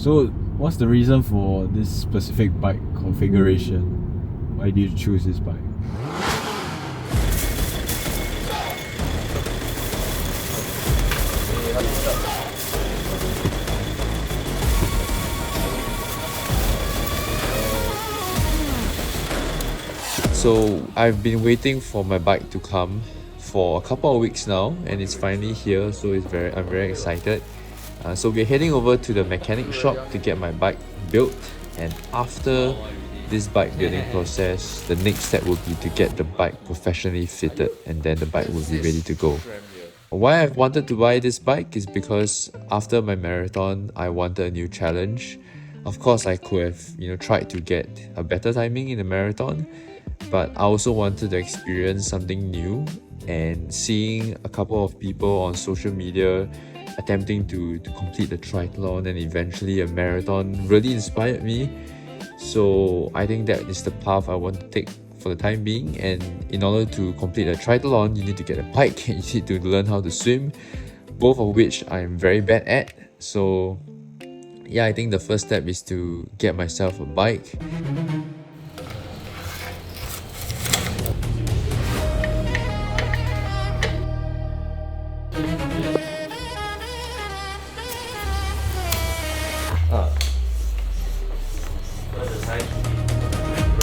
So, what's the reason for this specific bike configuration? Why did you choose this bike? So I've been waiting for my bike to come for a couple of weeks now, and it's finally here. So I'm very excited. So we're heading over to the mechanic shop to get my bike built, and after this bike building process, the next step will be to get the bike professionally fitted, and then the bike will be ready to go. Why I've wanted to buy this bike is because after my marathon, I wanted a new challenge. Of course, I could have, tried to get a better timing in the marathon, but I also wanted to experience something new, and seeing a couple of people on social media attempting to complete the triathlon and eventually a marathon really inspired me. So I think that is the path I want to take for the time being. And in order to complete a triathlon, you need to get a bike and you need to learn how to swim, both of which I'm very bad at. So yeah, I think the first step is to get myself a bike.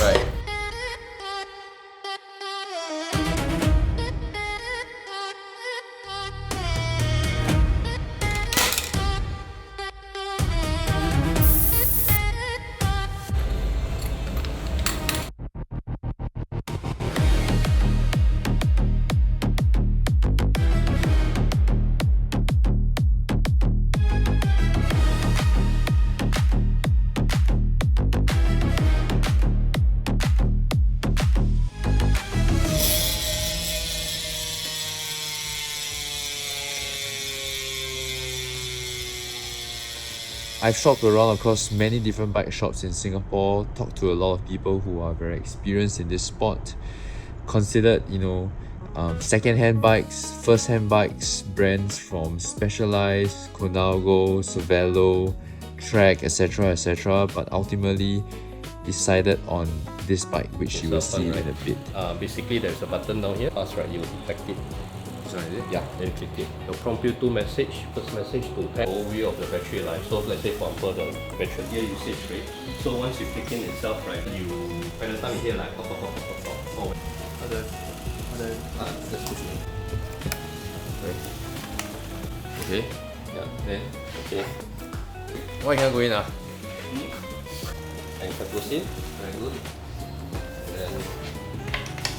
Right. I've shopped around across many different bike shops in Singapore, talked to a lot of people who are very experienced in this sport, considered, second-hand bikes, first-hand bikes, brands from Specialized, Conalgo, Cervelo, Trek, etc., but ultimately decided on this bike, which you will see in a bit. Basically, there's a button down here. Fast, right? You detect it. Yeah, then click it. It'll prompt you two messages. First message to tell overview of the battery life. So let's say for example the battery gear usage rate. So once you click in itself, right, you by the time you hear like pop. Oh, just push it. Right. Okay. Yeah. Then okay. Why can't go in? And you can push in. Very good. And then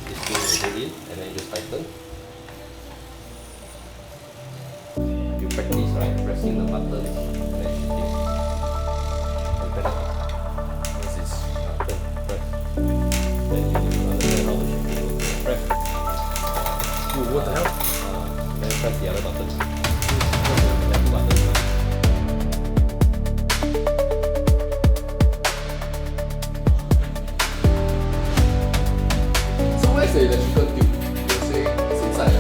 this thing will go in, and then you just tighten. Practice, right? Pressing the button and then shifting. And pedal. What's this? Turn, press. Then you understand how the shifting works. Press. Ooh, what the hell? Then press the other button. There are two buttons, right? So where's the electrical tube? You're saying it's inside.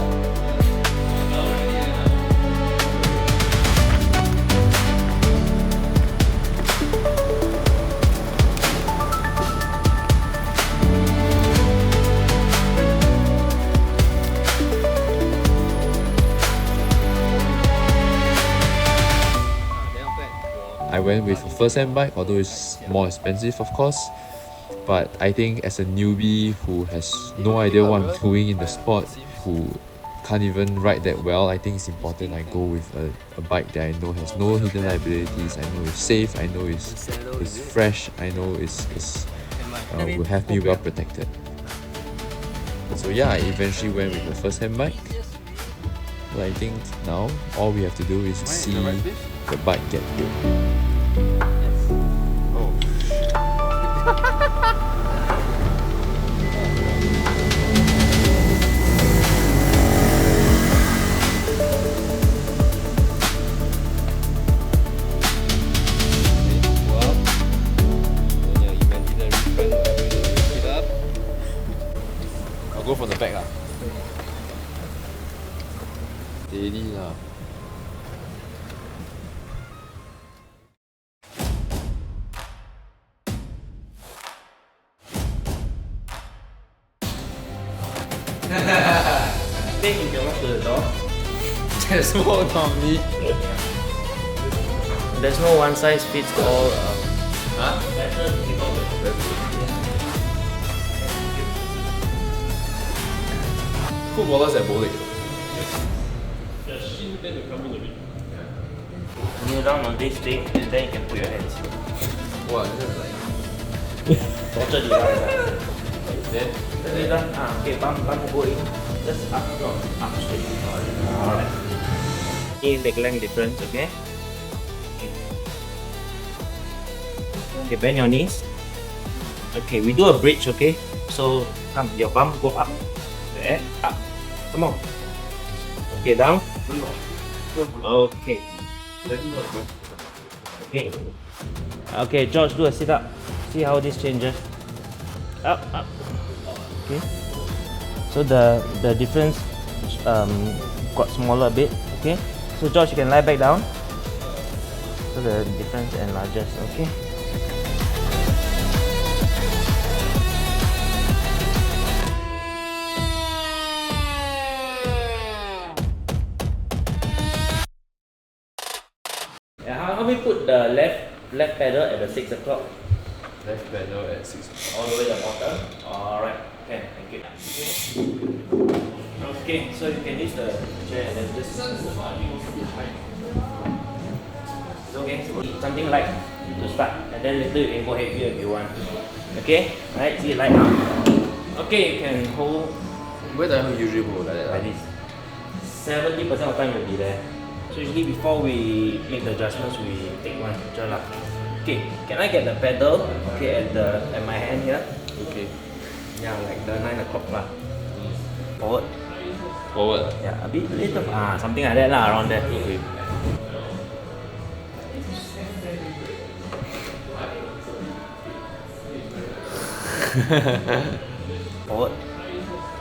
I went with a first-hand bike, although it's more expensive, of course. But I think as a newbie who has no idea what I'm doing in the sport, who can't even ride that well, I think it's important I go with a bike that I know has no hidden liabilities. I know it's safe, I know it's fresh, I know will have me well protected. So yeah, I eventually went with a first-hand bike. But I think now all we have to do is see the bike get built. Go from the back lah. Steady lah. Okay, you can walk to the door. Just walk on me. There's no one size fits all. Huh? Better to take over. Footballers at bowling. The shin then will come in a bit. Kneel down on this thing and then you can put your hands. Wow, this is like. Torture device. Then Kneel down. Okay, bum go in. Just up, no, up straight. Alright. Leg length difference, okay? Okay, bend your knees. Okay, we do a bridge, okay? So, come, your bum go up. There, up. Come on. Okay, down. Okay. Okay. Okay, George, do a sit up. See how this changes. Up. Okay. So the difference got smaller a bit. Okay. So George, you can lie back down. So the difference enlarges. Okay. How we put the left pedal at the 6 o'clock? left pedal at 6. All the way to the bottom? Alright, okay, thank you. Okay, so you can use the chair and then just... It's okay, something light to start and then later you can go heavier if you want. Okay, right, see light now. Okay, you can hold Where the hell usually go like that? like this. 70% of the time will be there. So usually before we make the adjustments, we take one picture lah. Okay, can I get the pedal? Okay, at my hand here. Okay. Yeah, like the 9 o'clock lah. Forward. Forward. Yeah, a bit later. Something like that lah, around there. Okay. Forward.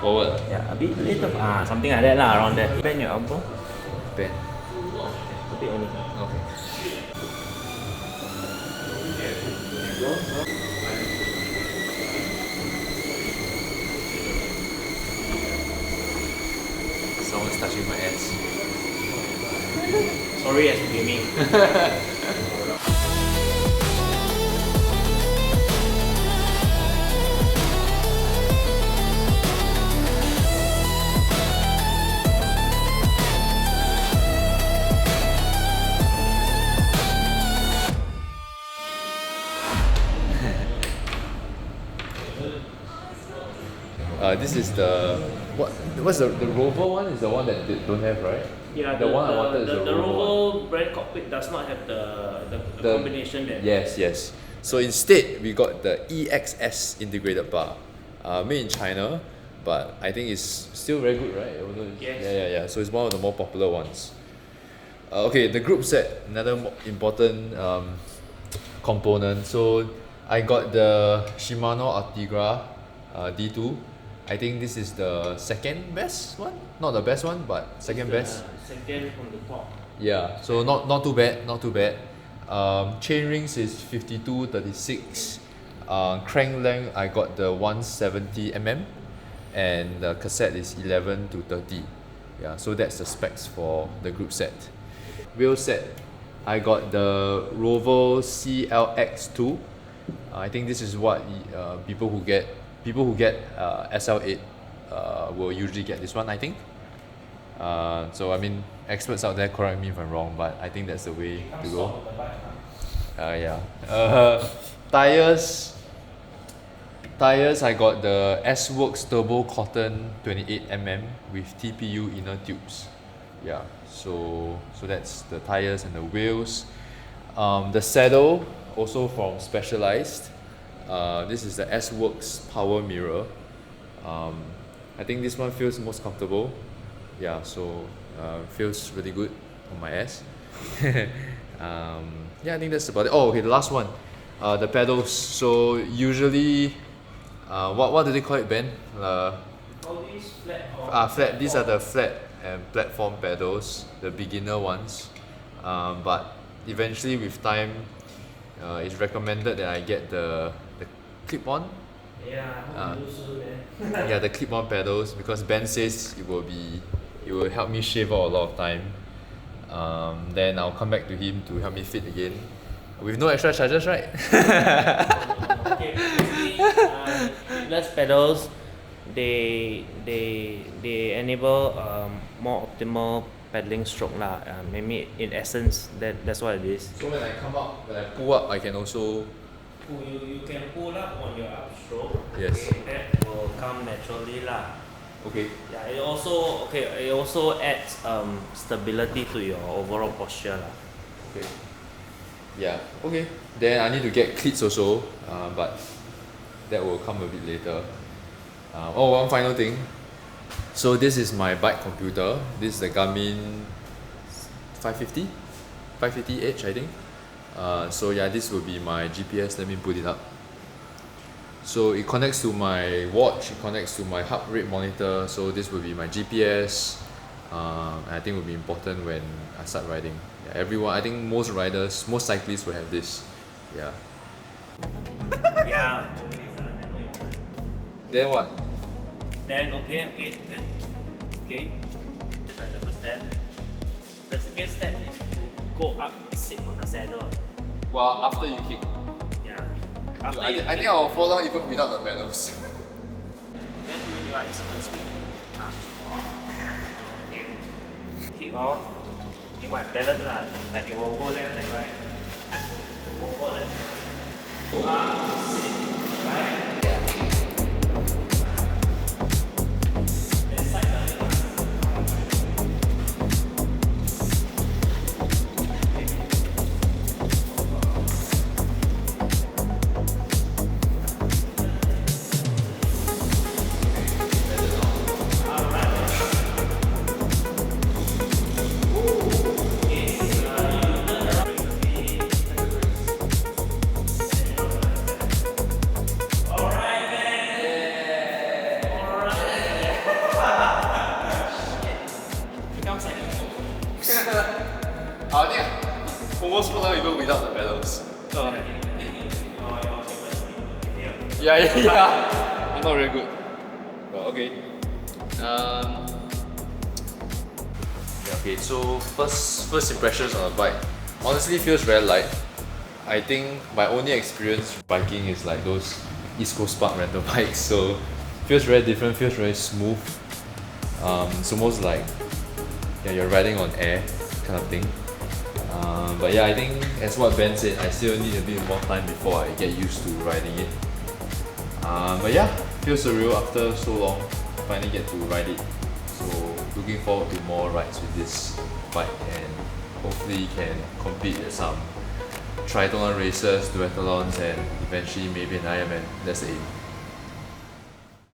Forward. Yeah, a bit later. Something like that lah, around there. Bend your elbow. Bend. A bit only. Okay. Someone's touching my ass. Sorry, as gaming. This is the what's the rover one is the one that don't have, right? Yeah, the one I wanted is the rover one. Rover brand cockpit does not have the combination there. Yes. So instead, we got the EXS integrated bar, made in China, but I think it's still very good, right? Although Yes. Yeah. So it's one of the more popular ones. Okay, the group set, another important component. So I got the Shimano Artigra D2. I think this is the second best one, not the best one, but second best. Second from the top. Yeah, so not too bad. Chain rings is 52-36. Crank length I got the 170 mm, and the cassette is 11-30. Yeah, so that's the specs for the group set. Wheel set, I got the Rovo CLX2. I think this is what people who get SL8 will usually get this one, I think. So I mean, experts out there correct me if I'm wrong, but I think that's the way to go. Yeah. Tires, I got the S-Works Turbo Cotton 28 mm with TPU inner tubes. Yeah, so that's the tires and the wheels. The saddle also from Specialized. This is the S-Works Power Mirror. I think this one feels most comfortable. Yeah, so feels really good on my ass. Yeah, I think that's about it. Oh, okay, the last one, the pedals. So usually, what do they call it, Ben? All these flat. Flat. These are the flat and platform pedals, the beginner ones. But eventually, with time, it's recommended that I get the clip-on Yeah, the clip-on pedals, because Ben says it will help me shave out a lot of time. Then I'll come back to him to help me fit again with no extra charges, right? Okay, less pedals, they enable more optimal pedaling stroke lah. Maybe in essence that's what it is. So when I pull up, I can also. You can pull up on your upstroke. Yes. Okay, that will come naturally lah. Okay. Yeah, it also adds stability to your overall posture lah. Okay. Yeah. Okay. Then I need to get cleats also, but that will come a bit later. One final thing. So this is my bike computer. This is the Garmin 550H, I think. So yeah, this will be my GPS. Let me put it up. So it connects to my watch, it connects to my heart rate monitor. So this will be my GPS. I think it will be important when I start riding. Yeah, everyone, I think most riders, most cyclists will have this. Yeah. Yeah. Then what? Then okay. That's the first step. The second step is to go up, sit on the saddle. Well, after you kick. Yeah. I think I'll fall down even without the pedals. Then you are speed. Kick off. You might balance lah. Like it will go left and right. Go forward. Go up, sit, right. I think almost fall down even without the pedals. Yeah. I'm not very good. But okay. Okay, so first impressions on the bike. Honestly, feels very light. I think my only experience biking is like those East Coast Park rental bikes. So feels very different. Feels very smooth. It's almost like you're riding on air kind of thing. But yeah, I think as what Ben said, I still need a bit more time before I get used to riding it. But yeah, feels surreal after so long. Finally get to ride it. So looking forward to more rides with this bike and hopefully can compete at some triathlon races, duathlons, and eventually maybe an Ironman. That's the aim.